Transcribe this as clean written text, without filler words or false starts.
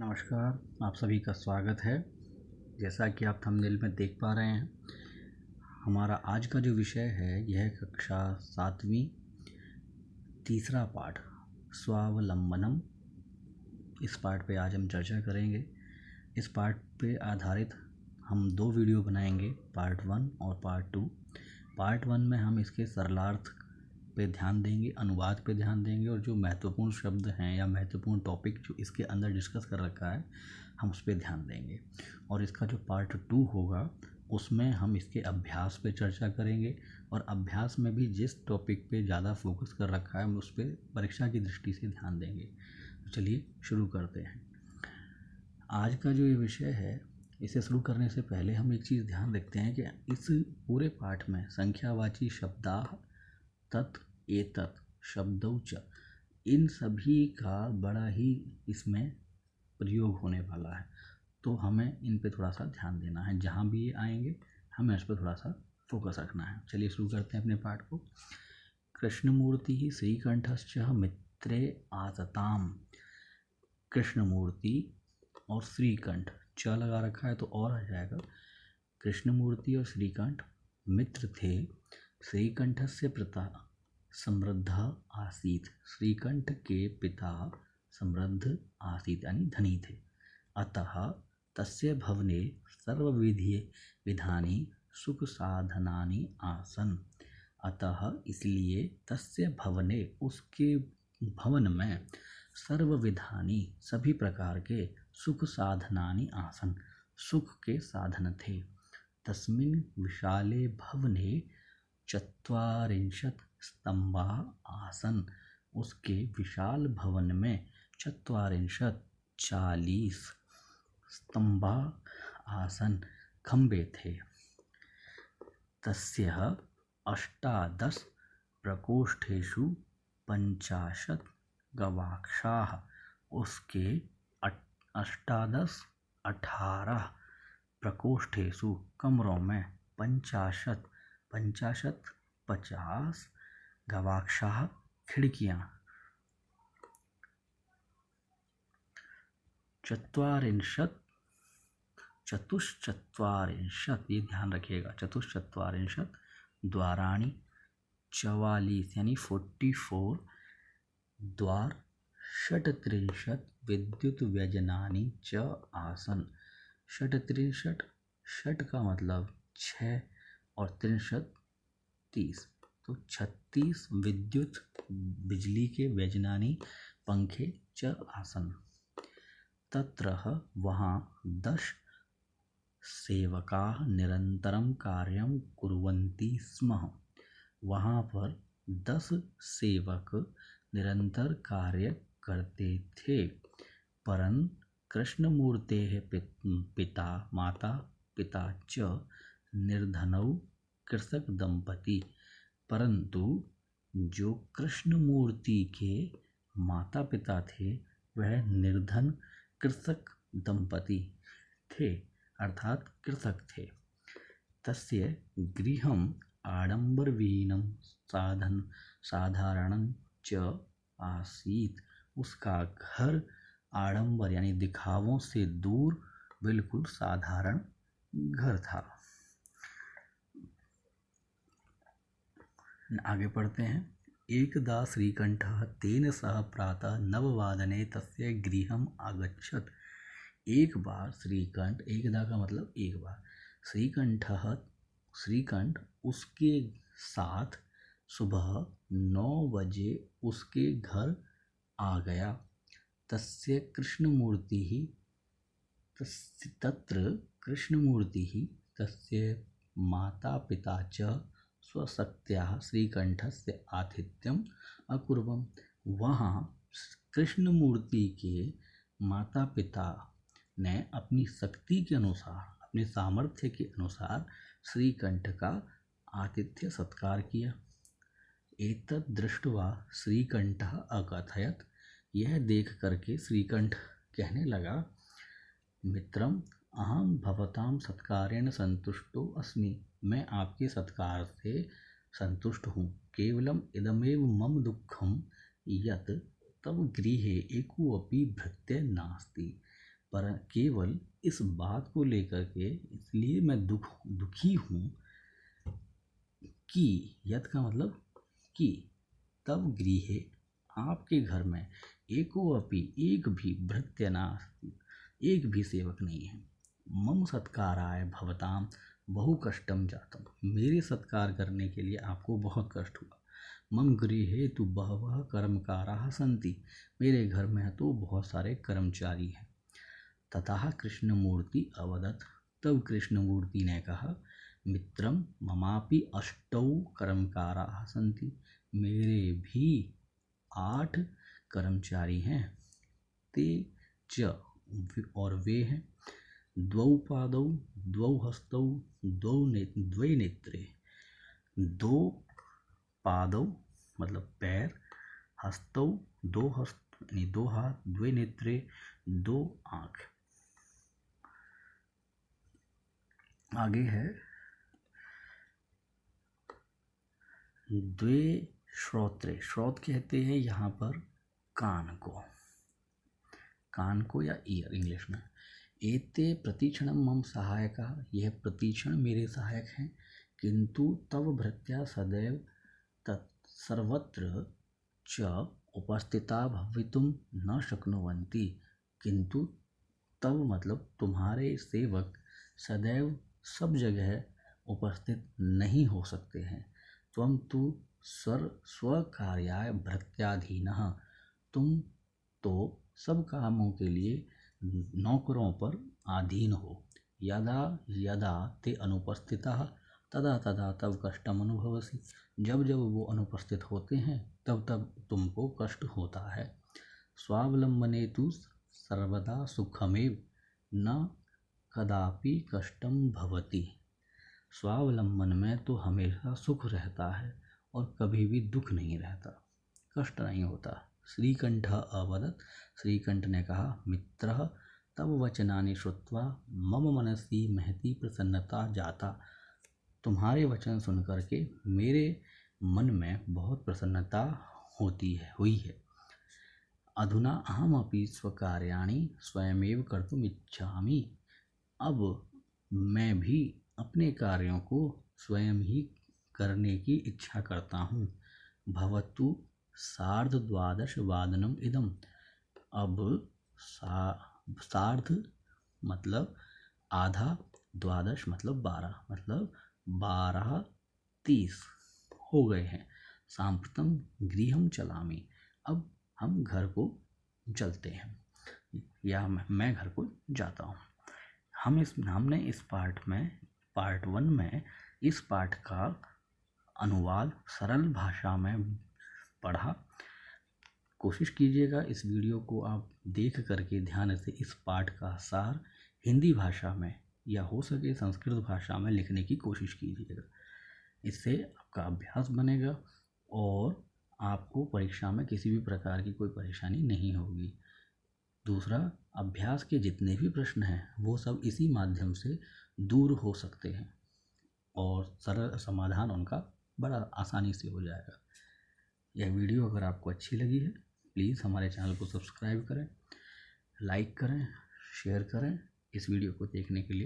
नमस्कार, आप सभी का स्वागत है। जैसा कि आप थंबनेल में देख पा रहे हैं, हमारा आज का जो विषय है यह कक्षा 7वीं तीसरा पाठ स्वावलंबनम। इस पाठ पे आज हम चर्चा करेंगे। इस पाठ पे आधारित हम 2 वीडियो बनाएंगे, पार्ट 1 और पार्ट 2। पार्ट 1 में हम इसके सरलार्थ पे ध्यान देंगे, अनुवाद पे ध्यान देंगे और जो महत्वपूर्ण शब्द हैं या महत्वपूर्ण टॉपिक जो इसके अंदर डिस्कस कर रखा है हम उस पर ध्यान देंगे। और इसका जो पार्ट 2 होगा उसमें हम इसके अभ्यास पे चर्चा करेंगे और अभ्यास में भी जिस टॉपिक पे ज़्यादा फोकस कर रखा है हम उस पर परीक्षा की दृष्टि से ध्यान देंगे। तो चलिए शुरू करते हैं। आज का जो ये विषय है, इसे शुरू करने से पहले हम एक चीज़ ध्यान रखते हैं कि इस पूरे पाठ में संख्यावाची शब्दाः, तत्, एतत्, शब्दौ च, इन सभी का बड़ा ही इसमें प्रयोग होने वाला है। तो हमें इन पे थोड़ा सा ध्यान देना है। जहाँ भी ये आएंगे हमें इस पर थोड़ा सा फोकस रखना है। चलिए शुरू करते हैं अपने पाठ को। कृष्णमूर्ति श्रीकंठश्च मित्रे आतताम। कृष्णमूर्ति और श्रीकंठ च लगा रखा है तो और आ जाएगा। कृष्णमूर्ति और श्रीकंठ मित्र थे। श्रीकंठ से पिता समृद्ध आसीत। श्रीकंठ के पिता समृद्ध आसीत यानी धनी थे। अतः तस्य भवने सर्वविधि विधानि सुख साधनानि आसन। अतः इसलिए तस्य भवने उसके भवन में सर्वविधानि सभी प्रकार के सुख साधनानि आसन सुख के साधन थे। तस्मिन् विशाले भवने 40 स्तंभा आसन। उसके विशाल भवन में 40 स्तंभा आसन खंबे थे। तस्य 18 प्रकोष्ठेषु 50 गवाक्षाः। उसके 18 प्रकोष्ठेषु कमरों में 50 गवाक्षाः खिड़कियाँ। चतुश्चत्वारिंशत् ये ध्यान रखिएगा, चतुश्चत्वारिंशत् द्वाराणि 44 यानी 44 द्वार। 37 विद्युत व्यजनानि च आसन। 37 षट का मतलब 6 और 63 30 तो 36 विद्युत बिजली के व्यजनानि पंखे च आसन। तत्र वहाँ 10 सेवकाः निरंतरं कार्यं कुर्वन्ति स्म। वहाँ पर 10 सेवक निरंतर कार्य करते थे। परं कृष्णमूर्तेः पिता माता पिता च निर्धनौ कृषक दंपति। परंतु जो कृष्णमूर्ति के माता पिता थे वह निर्धन कृषक दंपति थे, अर्थात कृषक थे। तस्य गृहम् आडंबरविहीनं साधारणं च आसीत्। उसका घर आडंबर यानी दिखावों से दूर बिल्कुल साधारण घर था। आगे पढ़ते हैं। एकदा श्रीकंठः तेन सह प्रातः 9 तस्य गृहम् आगच्छत्। एक बार श्रीकंठ, एकदा का मतलब एक बार, श्रीकंठ उसके साथ सुबह 9 बजे उसके घर आ गया। तस्य तत्र कृष्णमूर्तिः तस्य माता पिता च स्वशक्त्या श्रीकंठस्य आतिथ्यम् अकुर्वन्। वहाँ कृष्णमूर्ति के माता पिता ने अपनी शक्ति के अनुसार, अपने सामर्थ्य के अनुसार श्रीकंठ का आतिथ्य सत्कार किया। एतद् दृष्ट्वा श्रीकंठः अकथयत्। यह देख करके श्रीकंठ कहने लगा, मित्रम अहम भवतां सत्कारेण संतुष्टो अस्मि। मैं आपके सत्कार से संतुष्ट हूँ। केवलम इदमेव मम दुःखम यत् तव गृहे एकोऽपि भृत्य नास्ति। पर केवल इस बात को लेकर के इसलिए मैं दुखी हूँ कि यत् का मतलब कि तब गृहे आपके घर में एक भी भृत्य नास्ति, एक भी सेवक नहीं है। मम सत्काराय भवताम बहु कष्टम जातम, मेरे सत्कार करने के लिए आपको बहुत कष्ट हुआ। मम गृहे तु बहवः कर्मकाराः सन्ति, मेरे घर में तो बहुत सारे कर्मचारी हैं। ततः कृष्णमूर्ति अवदत्, तब कृष्णमूर्ति ने कहा, मित्रम ममापि अष्टौ कर्मकाराः सन्ति, मेरे भी 8 कर्मचारी हैं। ते च, और वे हैं, द्वौ पादौ द्वौ हस्तौ द्वे नेत्रे, 2 पादौ मतलब पैर, हस्तौ 2 हस्त यानी 2 हाथ, द्वे नेत्रे 2 आँख। आगे है द्वे श्रोत्रे, श्रोत कहते हैं यहाँ पर कान को या ईयर इंग्लिश में। एते प्रतीक्षणम मम सहायका, यह प्रतीक्षण मेरे सहायक हैं। किंतु तव भृत्या सदैव सर्वत्र च उपस्थिता भवितुम न शक्नुवन्ति, किंतु तव मतलब तुम्हारे सेवक सदैव सब जगह उपस्थित नहीं हो सकते हैं। त्वं तु स्वकार्याय भृत्याधीनः, तुम तो सब कामों के लिए नौकरों पर अधीन हो। यदा यदा ते अनुपस्थितः तदा तदा तब कष्टम अनुभवसि, जब जब वो अनुपस्थित होते हैं तब तब तुमको कष्ट होता है। स्वावलंबने तु सर्वदा सुखमेव न कदापि कष्टम भवति, स्वावलंबन में तो हमेशा सुख रहता है और कभी भी दुख नहीं रहता, कष्ट नहीं होता। श्रीकंठ अवदत्, श्रीकंठ ने कहा, मित्रः तव वचनानि श्रुत्वा मम मनसि महती प्रसन्नता जाता, तुम्हारे वचन सुनकर के मेरे मन में बहुत प्रसन्नता हुई है। अधुना अहमपि स्वकार्याणि स्वयमेव कर्तुम इच्छामि, अब मैं भी अपने कार्यों को स्वयं ही करने की इच्छा करता हूँ। भवतु 12:30 वादनम इदम, अब सार्ध मतलब आधा, द्वादश मतलब 12, मतलब 12:30 हो गए हैं। सांप्रतम गृहम चलामि, अब हम घर को चलते हैं या मैं घर को जाता हूँ। हमने इस पार्ट 1 में इस पाठ का अनुवाद सरल भाषा में पढ़ा। कोशिश कीजिएगा इस वीडियो को आप देख करके ध्यान से इस पाठ का सार हिंदी भाषा में या हो सके संस्कृत भाषा में लिखने की कोशिश कीजिएगा। इससे आपका अभ्यास बनेगा और आपको परीक्षा में किसी भी प्रकार की कोई परेशानी नहीं होगी। दूसरा, अभ्यास के जितने भी प्रश्न हैं वो सब इसी माध्यम से दूर हो सकते हैं और सरल समाधान उनका बड़ा आसानी से हो जाएगा। यह वीडियो अगर आपको अच्छी लगी है प्लीज़ हमारे चैनल को सब्सक्राइब करें, लाइक करें, शेयर करें। इस वीडियो को देखने के लिए